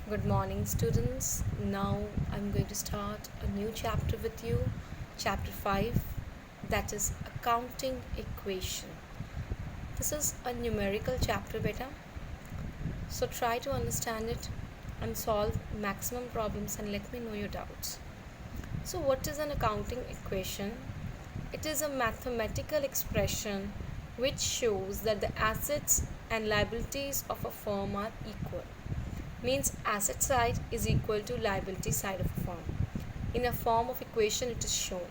Good morning, students. Now I'm going to start a new chapter with you, chapter 5, that is accounting equation. This is a numerical chapter, beta. So try to understand it and solve maximum problems and let me know your doubts. So, what is an accounting equation? It is a mathematical expression which shows that the assets and liabilities of a firm are equal. Means asset side is equal to liability side of a firm. In a form of equation it is shown.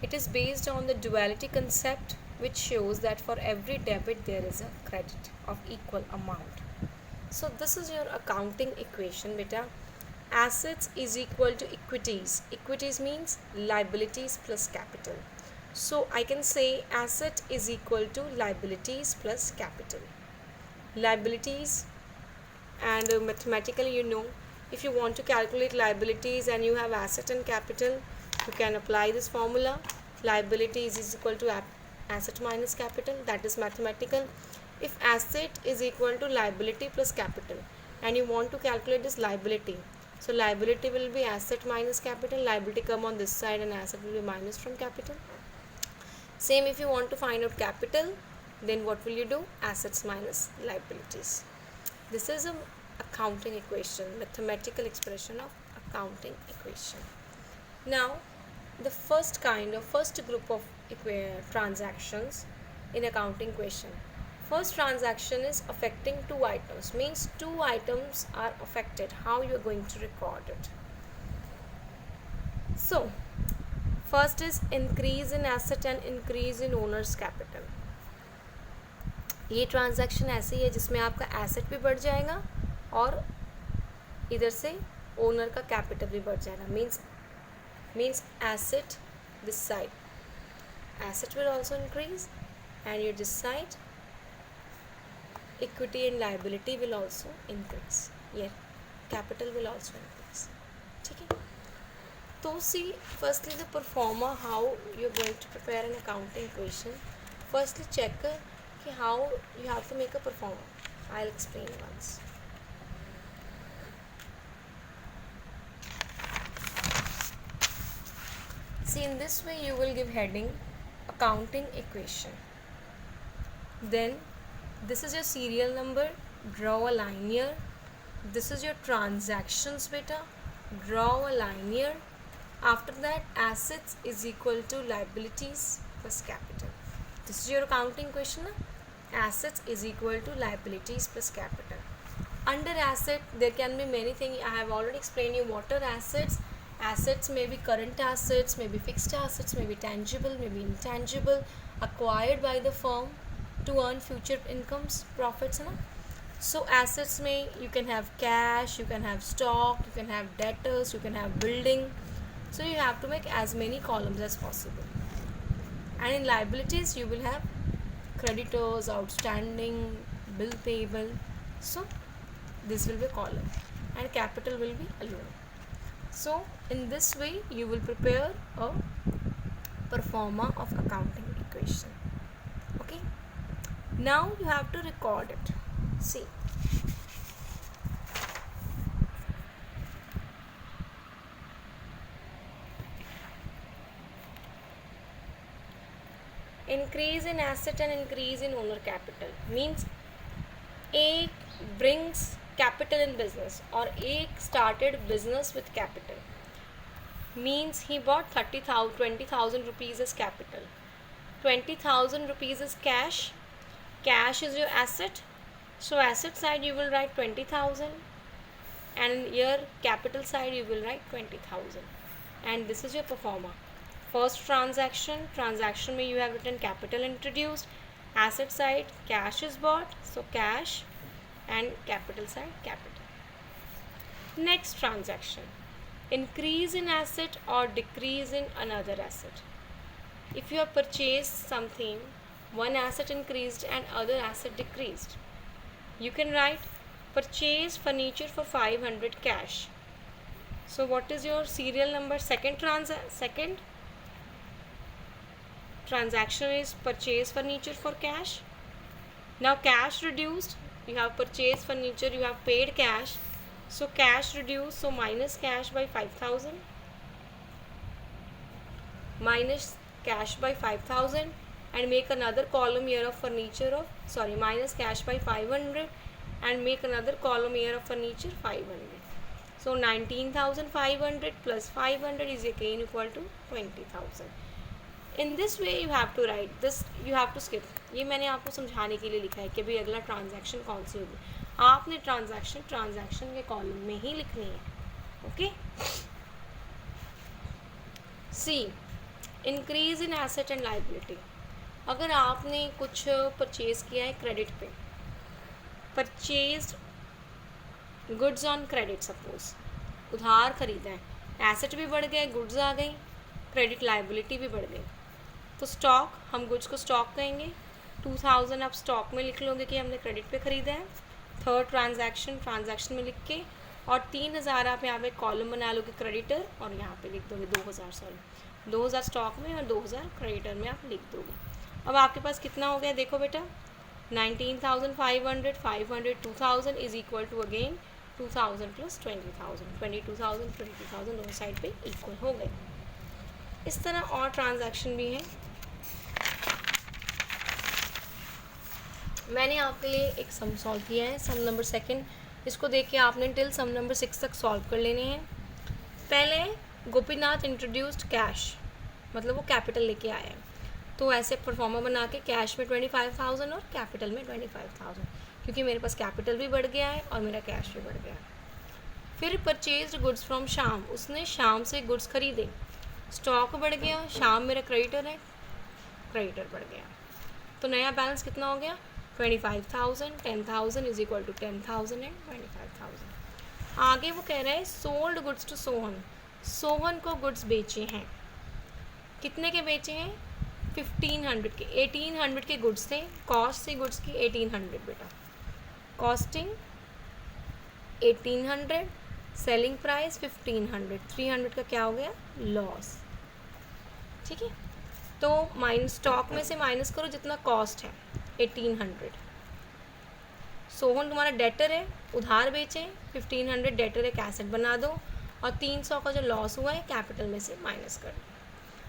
It is based on the duality concept which shows that for every debit there is a credit of equal amount. So this is your accounting equation, beta. Assets is equal to equities. Equities means liabilities plus capital. So I can say asset is equal to liabilities plus capital. Liabilities, and mathematically, if you want to calculate liabilities and you have asset and capital, you can apply this formula. Liabilities is equal to asset minus capital. That is mathematical. If asset is equal to liability plus capital and you want to calculate this liability, so liability will be asset minus capital. Liability come on this side and asset will be minus from capital. Same if you want to find out capital, then what will you do? Assets minus liabilities. This is a accounting equation, mathematical expression of accounting equation. Now, the first group of transactions in accounting equation. First transaction is affecting two items, means two items are affected. How you are going to record it? So, first is increase in asset and increase in owner's capital. ये transaction ऐसी है जिसमें आपका asset भी बढ़ जाएगा और इधर से ओनर का कैपिटल भी बढ़ जाएगा. Means asset this side, asset will also increase and your this side equity and liability will also increase. ये कैपिटल विल आल्सो इंक्रीज. ठीक है. तो see firstly the performer, how you are going to prepare an accounting equation. Firstly check how you have to make a performer. I'll explain once. See, in this way you will give heading accounting equation. Then this is your serial number, draw a line here. This is your transactions, beta, draw a line here. After that, assets is equal to liabilities plus capital. This is your accounting equation. Assets is equal to liabilities plus capital. Under asset there can be many things. I have already explained you what are assets. Assets may be current assets, may be fixed assets, may be tangible, may be intangible, acquired by the firm to earn future incomes, profits. So assets may, you can have cash, you can have stock, you can have debtors, you can have building. So you have to make as many columns as possible. And in liabilities you will have creditors, outstanding, bill payable. So this will be a column and capital will be alone. So in this way you will prepare a performer of accounting equation. Okay. Now you have to record it. See. Increase in asset and increase in owner capital means A brings capital in business, or A started business with capital. Means he bought 20,000 rupees as capital. 20,000 rupees is cash. Cash is your asset. So asset side you will write 20,000 and your capital side you will write 20,000. And this is your performer. First transaction में you have written capital introduced, asset side cash is bought, so cash, and capital side capital. Next transaction, increase in asset or decrease in another asset. If you have purchased something, one asset increased and other asset decreased, you can write purchase furniture for 500 cash. So what is your serial number? Second transaction is purchase furniture for cash. Now cash reduced, you have purchased furniture, you have paid cash. So cash reduce, so minus cash by 5,000, minus cash by 5,000, and make another column here of furniture of, sorry, minus cash by 500 and make another column here of furniture 500. So 19,500 plus 500 is again equal to 20,000. In this way you have to write this, you have to skip. ये मैंने आपको समझाने के लिए लिखा है कि भाई अगला ट्रांजैक्शन कौन सी होगी. आपने ट्रांजैक्शन के कॉलम में ही लिखनी है. Okay. See, increase in asset and liability. अगर आपने कुछ परचेज किया है क्रेडिट पे, purchase goods on credit, suppose उधार खरीदा है, एसेट भी बढ़ गए, गुड्स आ गई, क्रेडिट लाइबिलिटी भी बढ़ गई. तो स्टॉक, हम गुड्स को स्टॉक कहेंगे. 2000 आप स्टॉक में लिख लोगे कि हमने क्रेडिट पे ख़रीदा है. थर्ड ट्रांजैक्शन में लिख के, और 3000 आप यहाँ पे कॉलम बना लोगे क्रेडिटर, और यहाँ पे लिख दोगे 2000 स्टॉक में और 2000 क्रेडिटर में आप लिख दोगे. अब आपके पास कितना हो गया देखो बेटा, 19,500, 500, 2000 is equal to again 2000 plus 20,000, 22,000 दोनों साइड पे इक्वल हो गए. इस तरह और ट्रांजैक्शन भी हैं. मैंने आपके लिए एक सम सॉल्व किया है, सम नंबर 2. इसको देख के आपने टिल सम नंबर 6 तक सॉल्व कर लेने हैं. पहले गोपीनाथ इंट्रोड्यूस्ड कैश, मतलब वो कैपिटल लेके आया है. तो ऐसे परफॉर्मा बना के कैश में 25,000 और कैपिटल में 25,000, क्योंकि मेरे पास कैपिटल भी बढ़ गया है और मेरा कैश भी बढ़ गया है. फिर परचेज्ड गुड्स फ्रॉम शाम, उसने शाम से गुड्स खरीदे, स्टॉक बढ़ गया, शाम मेरा क्रेडिटर है, क्रेडिटर बढ़ गया. तो नया बैलेंस कितना हो गया, 25,000, 10,000 इज इक्वल टू 10,000 एंड 25,000. आगे वो कह रहा है sold goods to Sohan, Sohan को गुड्स बेचे हैं. कितने के बेचे हैं, 1500 के. 1800 के गुड्स थे, कॉस्ट थी गुड्स की 1800 बेटा, कॉस्टिंग 1800, सेलिंग प्राइस 1500, 300 का क्या हो गया, लॉस. ठीक है. तो माइनस स्टॉक में से माइनस करो जितना कॉस्ट है 1800. सोहन तुम्हारा डेटर है, उधार बेचे, 1500 डेटर एक एसेट बना दो, और 300 का जो लॉस हुआ है कैपिटल में से माइनस कर दो.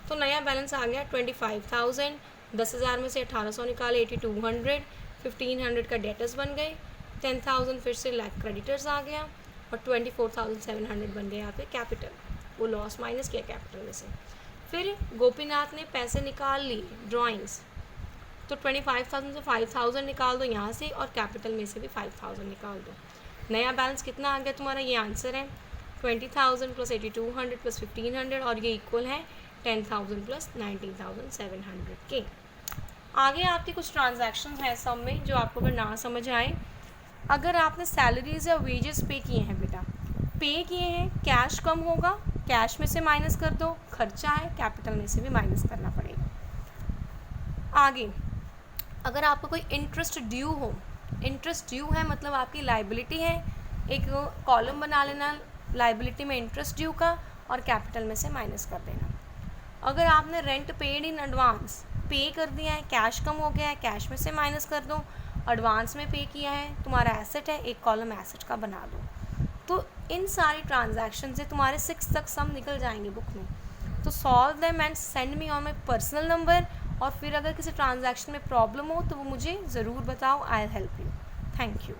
तो नया बैलेंस आ गया 25,000. 10,000 में से 1800 निकाले, 8200, 1500 का डेटर्स बन गए, 10,000 फिर से लाइक क्रेडिटर्स आ गया, और 24,700 बन गए यहाँ पे कैपिटल. वो लॉस माइनस किया कैपिटल में से. फिर गोपीनाथ ने पैसे निकाल लिए ड्राइंग्स, तो 25,000 से 5,000 निकाल दो यहाँ से, और कैपिटल में से भी 5,000 निकाल दो. नया बैलेंस कितना आ गया तुम्हारा, ये आंसर है 20,000 प्लस 8200 प्लस 1500, और ये इक्वल है 10,000 प्लस 19,700 के. आगे आपके कुछ ट्रांजैक्शन हैं सम में जो आपको अगर ना समझ आए, अगर आपने सैलरीज या वेजेस पे किए हैं बेटा, पे किए हैं, कैश कम होगा, कैश में से माइनस कर दो, खर्चा है कैपिटल में से भी माइनस करना पड़ेगा. आगे अगर आपको कोई इंटरेस्ट ड्यू हो, इंटरेस्ट ड्यू है मतलब आपकी लाइबिलिटी है, एक कॉलम बना लेना लाइबिलिटी में इंटरेस्ट ड्यू का, और कैपिटल में से माइनस कर देना. अगर आपने रेंट पेड इन एडवांस पे कर दिया है, कैश कम हो गया है, कैश में से माइनस कर दो, एडवांस में पे किया है, तुम्हारा एसेट है, एक कॉलम एसेट का बना दो. तो इन सारी ट्रांजैक्शन से तुम्हारे 6 तक सम निकल जाएंगे बुक में. तो solve them and send me on my personal number, और फिर अगर किसी ट्रांजैक्शन में प्रॉब्लम हो तो वो मुझे ज़रूर बताओ, I will help you. Thank you.